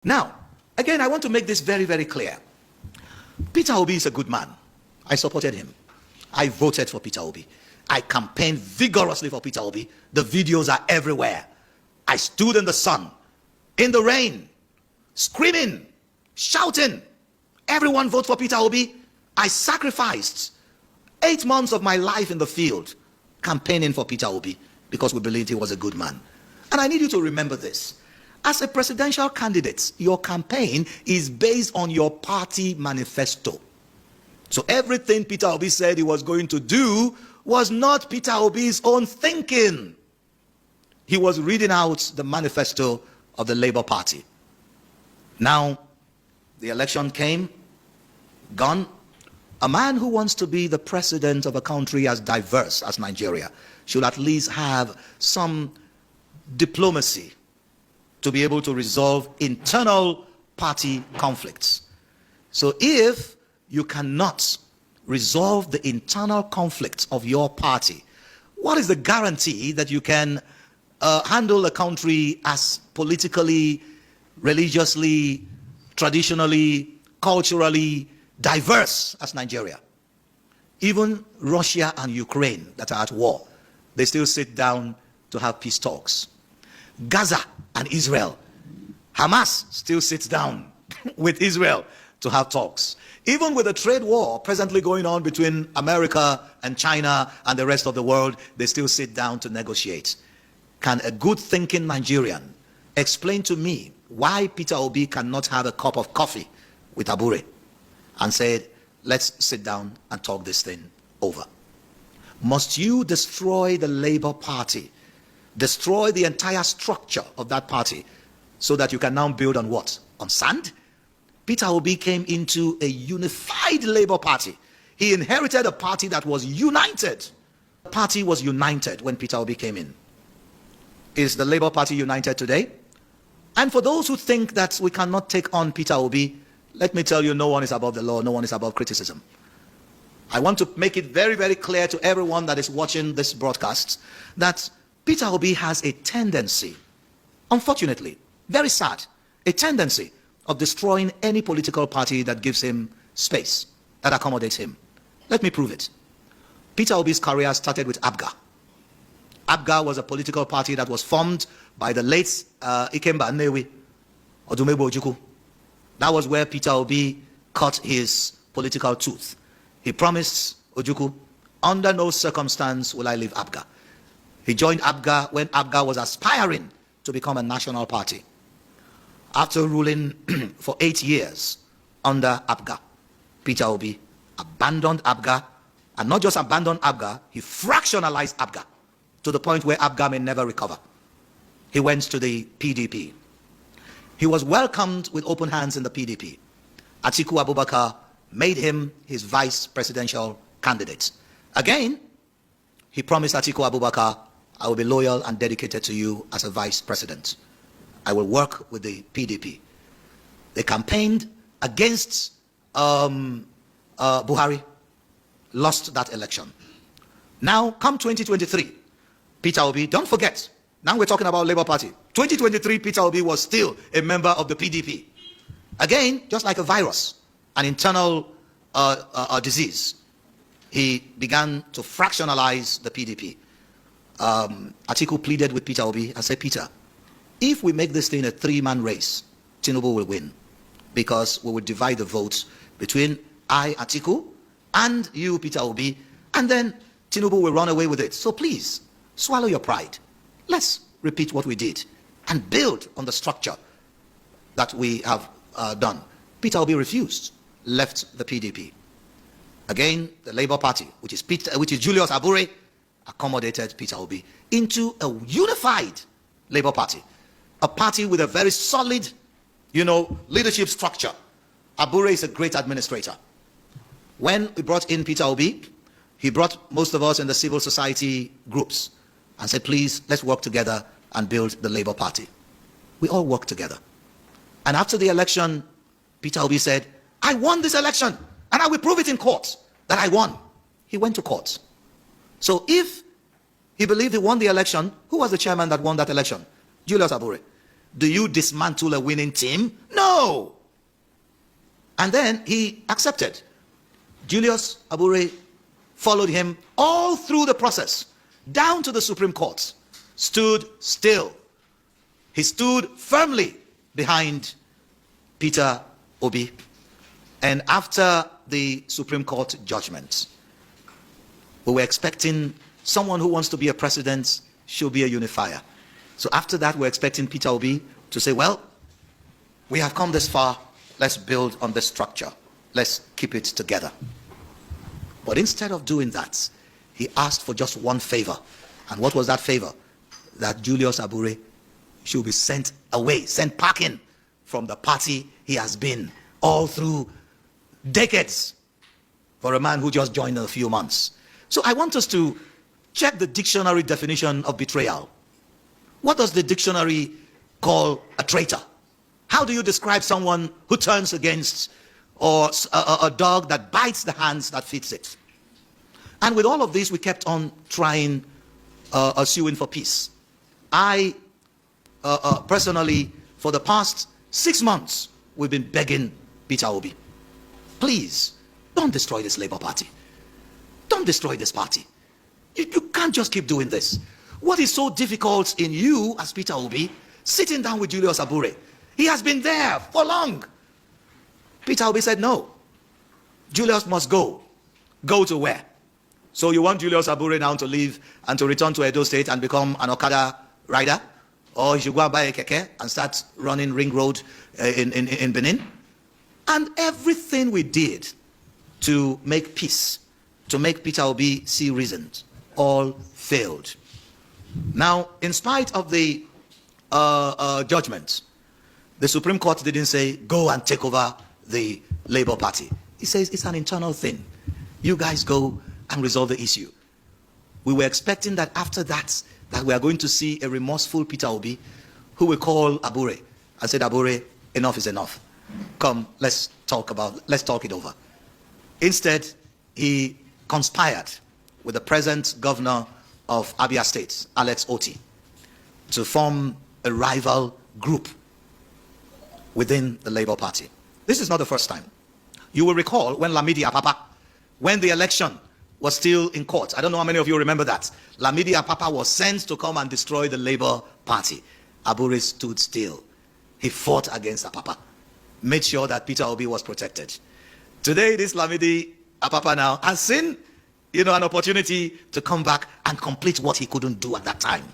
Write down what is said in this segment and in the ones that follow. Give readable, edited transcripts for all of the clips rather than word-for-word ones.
Now, again, I want to make this very, very clear. Peter Obi is a good man. I supported him. I voted for Peter Obi. I campaigned vigorously for Peter Obi. The videos are everywhere. I stood in the sun, in the rain, screaming, shouting, everyone vote for Peter Obi. I sacrificed 8 months of my life in the field campaigning for Peter Obi because we believed he was a good man. And I need you to remember this. As a presidential candidate, your campaign is based on your party manifesto. So everything Peter Obi said he was going to do was not Peter Obi's own thinking. He was reading out the manifesto of the Labour Party. Now, the election came, gone. A man who wants to be the president of a country as diverse as Nigeria should at least have some diplomacy to be able to resolve internal party conflicts. So if you cannot resolve the internal conflicts of your party, what is the guarantee that you can handle a country as politically, religiously, traditionally, culturally diverse as Nigeria? Even Russia and Ukraine that are at war, they still sit down to have peace talks. Gaza and Israel, Hamas still sits down with Israel to have talks. Even with the trade war presently going on between America and China and the rest of the world, they still sit down to negotiate. Can a good thinking Nigerian explain to me why Peter Obi cannot have a cup of coffee with Abure and say, let's sit down and talk this thing over? Must you destroy the Labour Party, destroy the entire structure of that party so that you can now build on what? On sand? Peter Obi came into a unified Labour Party. He inherited a party that was united. The party was united when Peter Obi came in. Is the Labour Party united today? And for those who think that we cannot take on Peter Obi, let me tell you, no one is above the law, no one is above criticism. I want to make it very, very clear to everyone that is watching this broadcast that Peter Obi has a tendency, unfortunately, very sad, a tendency of destroying any political party that gives him space, that accommodates him. Let me prove it. Peter Obi's career started with ABGA. ABGA was a political party that was formed by the late Ikemba Nnewi, Odumegwu Ojukwu. That was where Peter Obi cut his political tooth. He promised Ojukwu, under no circumstance will I leave ABGA. He joined ABGA when ABGA was aspiring to become a national party. After ruling for 8 years under ABGA, Peter Obi abandoned ABGA, and not just abandoned ABGA, he fractionalized ABGA to the point where ABGA may never recover. He went to the PDP. He was welcomed with open hands in the PDP. Atiku Abubakar made him his vice presidential candidate. Again, he promised Atiku Abubakar, I will be loyal and dedicated to you as a vice president. I will work with the PDP. They campaigned against Buhari, lost that election. Now, come 2023, Peter Obi, don't forget, now we're talking about Labour Party. 2023, Peter Obi was still a member of the PDP. Again, just like a virus, an internal disease, he began to fractionalize the PDP. Atiku pleaded with Peter Obi and said, Peter, if we make this thing a 3-man race, Tinubu will win, because we will divide the votes between I, Atiku, and you, Peter Obi, and then Tinubu will run away with it. So please, swallow your pride. Let's repeat what we did and build on the structure that we have done. Peter Obi refused, left the PDP. Again, the Labour Party, which is Julius Abure, accommodated Peter Obi into a unified Labour Party, a party with a very solid, leadership structure. Abure is a great administrator. When we brought in Peter Obi, he brought most of us in the civil society groups and said, please, let's work together and build the Labour Party. We all worked together. And after the election, Peter Obi said, I won this election, and I will prove it in court that I won. He went to court. So if he believed he won the election, who was the chairman that won that election? Julius Abure. do you dismantle a winning team? No. And then he accepted. Julius Abure followed him all through the process, down to the Supreme Court, stood still. He stood firmly behind Peter Obi. And after the Supreme Court judgment, we were expecting someone who wants to be a president should be a unifier. So after that, we're expecting Peter Obi to say, well, we have come this far. Let's build on this structure. Let's keep it together. But instead of doing that, he asked for just one favor. And what was that favor? That Julius Abure should be sent away, sent packing from the party he has been all through decades, for a man who just joined in a few months. So I want us to check the dictionary definition of betrayal. What does the dictionary call a traitor? How do you describe someone who turns against or a dog that bites the hands that feeds it? And with all of this, we kept on trying, suing for peace. I personally, for the past 6 months, we've been begging Peter Obi, please, don't destroy this Labour Party. Don't destroy this party. You can't just keep doing this. What is so difficult in you as Peter Obi, sitting down with Julius Abure? He has been there for long. Peter Obi said, no, Julius must go. Go to where? So you want Julius Abure now to leave and to return to Edo State and become an Okada rider? Or he should go and buy a keke and start running Ring Road in Benin? And everything we did to make peace, to make Peter Obi see reasons, all failed. Now, in spite of the judgment, the Supreme Court didn't say, go and take over the Labour Party. It says it's an internal thing. You guys go and resolve the issue. We were expecting that after that we are going to see a remorseful Peter Obi who will call Abure and say, Abure, enough is enough. Come, let's talk it over. Instead, he conspired with the present governor of Abia State, Alex Oti, to form a rival group within the Labour Party. This is not the first time. You will recall when Lamidi Apapa, when the election was still in court. I don't know how many of you remember that. Lamidi Apapa was sent to come and destroy the Labour Party. Abure stood still. He fought against Apapa, made sure that Peter Obi was protected. Today, this Lamidi Apapa now has seen, an opportunity to come back and complete what he couldn't do at that time.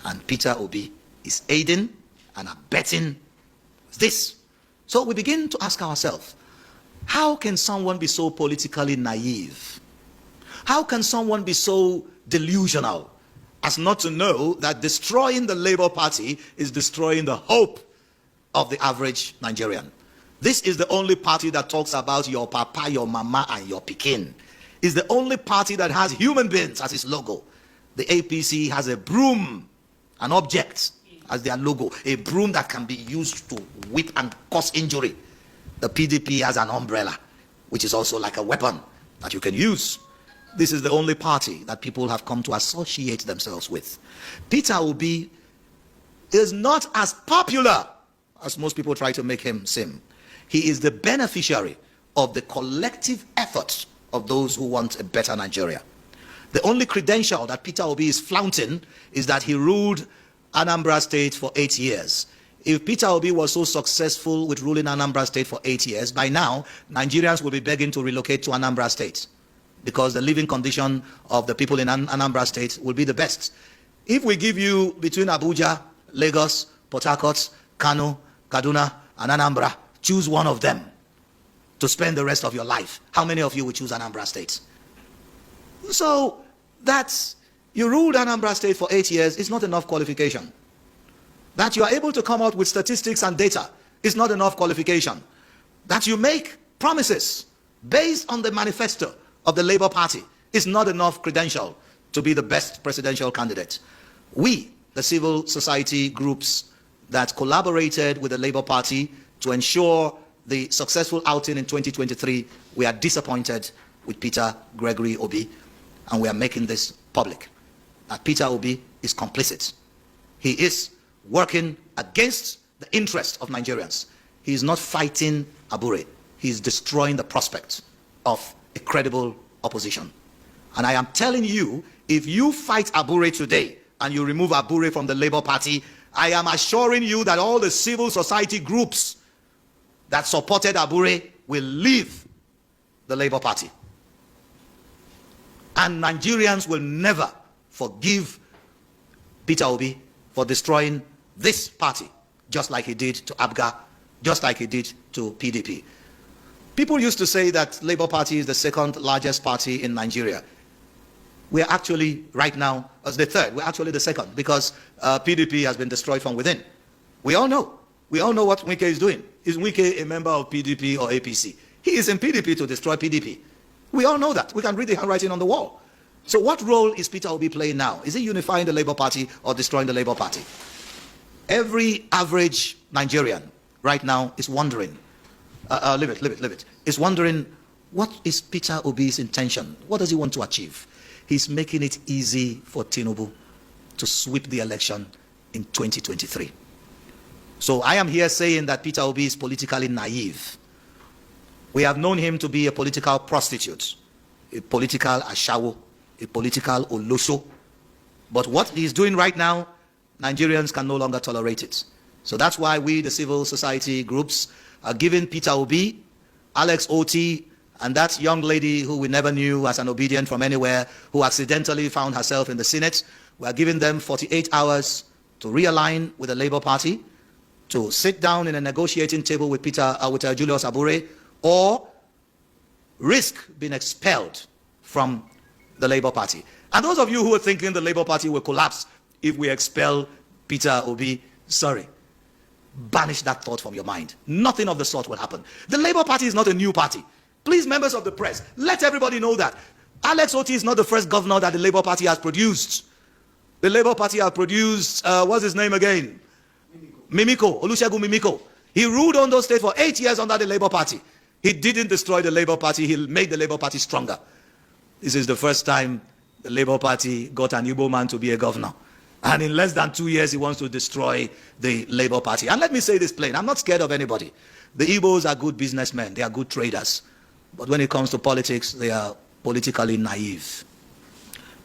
And Peter Obi is aiding and abetting this. So we begin to ask ourselves, how can someone be so politically naive? How can someone be so delusional as not to know that destroying the Labour Party is destroying the hope of the average Nigerian? This is the only party that talks about your papa, your mama, and your pikin. It's the only party that has human beings as its logo. The APC has a broom, an object as their logo, a broom that can be used to whip and cause injury. The PDP has an umbrella, which is also like a weapon that you can use. This is the only party that people have come to associate themselves with. Peter Obi is not as popular as most people try to make him seem. He is the beneficiary of the collective effort of those who want a better Nigeria. The only credential that Peter Obi is flaunting is that he ruled Anambra State for 8 years. If Peter Obi was so successful with ruling Anambra State for 8 years, by now, Nigerians will be begging to relocate to Anambra State because the living condition of the people in Anambra State will be the best. If we give you between Abuja, Lagos, Port Harcourt, Kano, Kaduna, and Anambra, choose one of them to spend the rest of your life, how many of you would choose Anambra State? So that's, you ruled Anambra State for 8 years is not enough qualification. That you are able to come out with statistics and data is not enough qualification. That you make promises based on the manifesto of the Labour Party is not enough credential to be the best presidential candidate. We, the civil society groups that collaborated with the Labour Party to ensure the successful outing in 2023, we are disappointed with Peter Gregory Obi, and we are making this public. That Peter Obi is complicit. He is working against the interests of Nigerians. He is not fighting Abure. He is destroying the prospect of a credible opposition. And I am telling you, if you fight Abure today and you remove Abure from the Labour Party, I am assuring you that all the civil society groups that supported Abure will leave the Labour Party. And Nigerians will never forgive Peter Obi for destroying this party, just like he did to ABGA, just like he did to PDP. People used to say that Labour Party is the second largest party in Nigeria. We are actually, right now, as the third. We're actually the second, because PDP has been destroyed from within. We all know. We all know what Wike is doing. Is Wike a member of PDP or APC? He is in PDP to destroy PDP. We all know that. We can read the handwriting on the wall. So what role is Peter Obi playing now? Is he unifying the Labour Party or destroying the Labour Party? Every average Nigerian right now is wondering, leave it, is wondering, what is Peter Obi's intention? What does he want to achieve? He's making it easy for Tinubu to sweep the election in 2023. So I am here saying that Peter Obi is politically naive. We have known him to be a political prostitute, a political ashawo, a political olosho. But what he's doing right now, Nigerians can no longer tolerate it. So that's why we, the civil society groups, are giving Peter Obi, Alex Oti, and that young lady who we never knew as an obedient from anywhere, who accidentally found herself in the Senate, we are giving them 48 hours to realign with the Labour Party, to sit down in a negotiating table with Julius Abure, or risk being expelled from the Labour Party. And those of you who are thinking the Labour Party will collapse if we expel Peter Obi, sorry. Banish that thought from your mind. Nothing of the sort will happen. The Labour Party is not a new party. Please, members of the press, let everybody know that. Alex Oti is not the first governor that the Labour Party has produced. The Labour Party has produced, what's his name again? Mimiko, Olusegun Mimiko. He ruled Ondo State for 8 years under the Labour Party. He didn't destroy the Labour Party, he made the Labour Party stronger. This is the first time the Labour Party got an Igbo man to be a governor. And in less than 2 years, he wants to destroy the Labour Party. And let me say this plain, I'm not scared of anybody. The Igbos are good businessmen, they are good traders. But when it comes to politics, they are politically naive.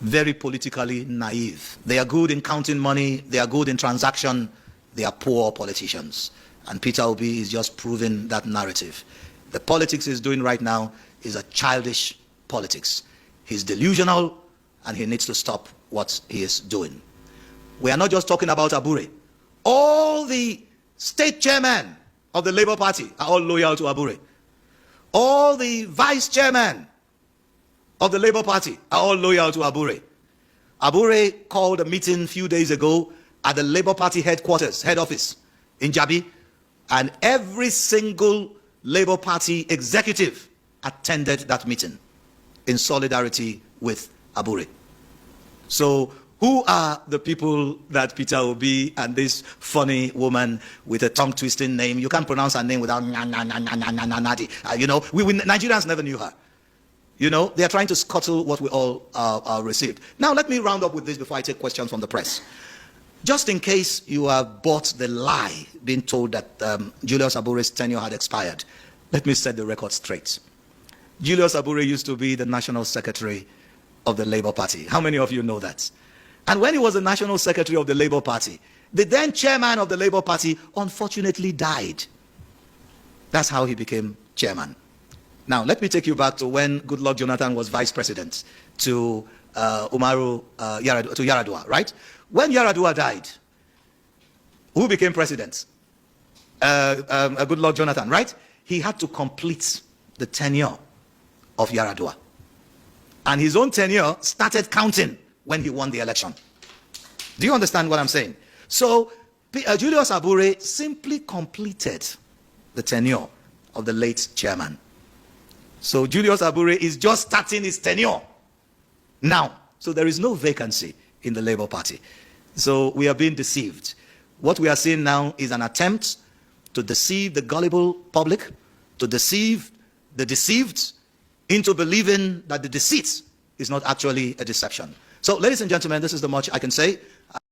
Very politically naive. They are good in counting money, they are good in transaction, they are poor politicians. And Peter Obi is just proving that narrative. The politics he's doing right now is a childish politics. He's delusional and he needs to stop what he is doing. We are not just talking about Abure. All the state chairmen of the Labour Party are all loyal to Abure. All the vice chairmen of the Labour Party are all loyal to Abure. Abure called a meeting a few days ago at the Labour Party headquarters, head office in Jabi, and every single Labour Party executive attended that meeting in solidarity with Abure. So who are the people that Peter Obi and this funny woman with a tongue-twisting name, you can't pronounce her name without you know, we Nigerians never knew her. You know, they are trying to scuttle what we all received. Now, let me round up with this before I take questions from the press. Just in case you have bought the lie, being told that Julius Abure's tenure had expired, let me set the record straight. Julius Abure used to be the National Secretary of the Labour Party. How many of you know that? And when he was the National Secretary of the Labour Party, the then chairman of the Labour Party unfortunately died. That's how he became chairman. Now, let me take you back to when Goodluck Jonathan was vice president to Yaradua, right? When Yaradua died, who became president? Goodluck Jonathan, right? He had to complete the tenure of Yaradua. And his own tenure started counting when he won the election. Do you understand what I'm saying? So, Julius Abure simply completed the tenure of the late chairman. So, Julius Abure is just starting his tenure now. So, there is no vacancy in the Labour Party. So, we are being deceived. What we are seeing now is an attempt to deceive the gullible public, to deceive the deceived into believing that the deceit is not actually a deception. So, ladies and gentlemen, this is the much I can say.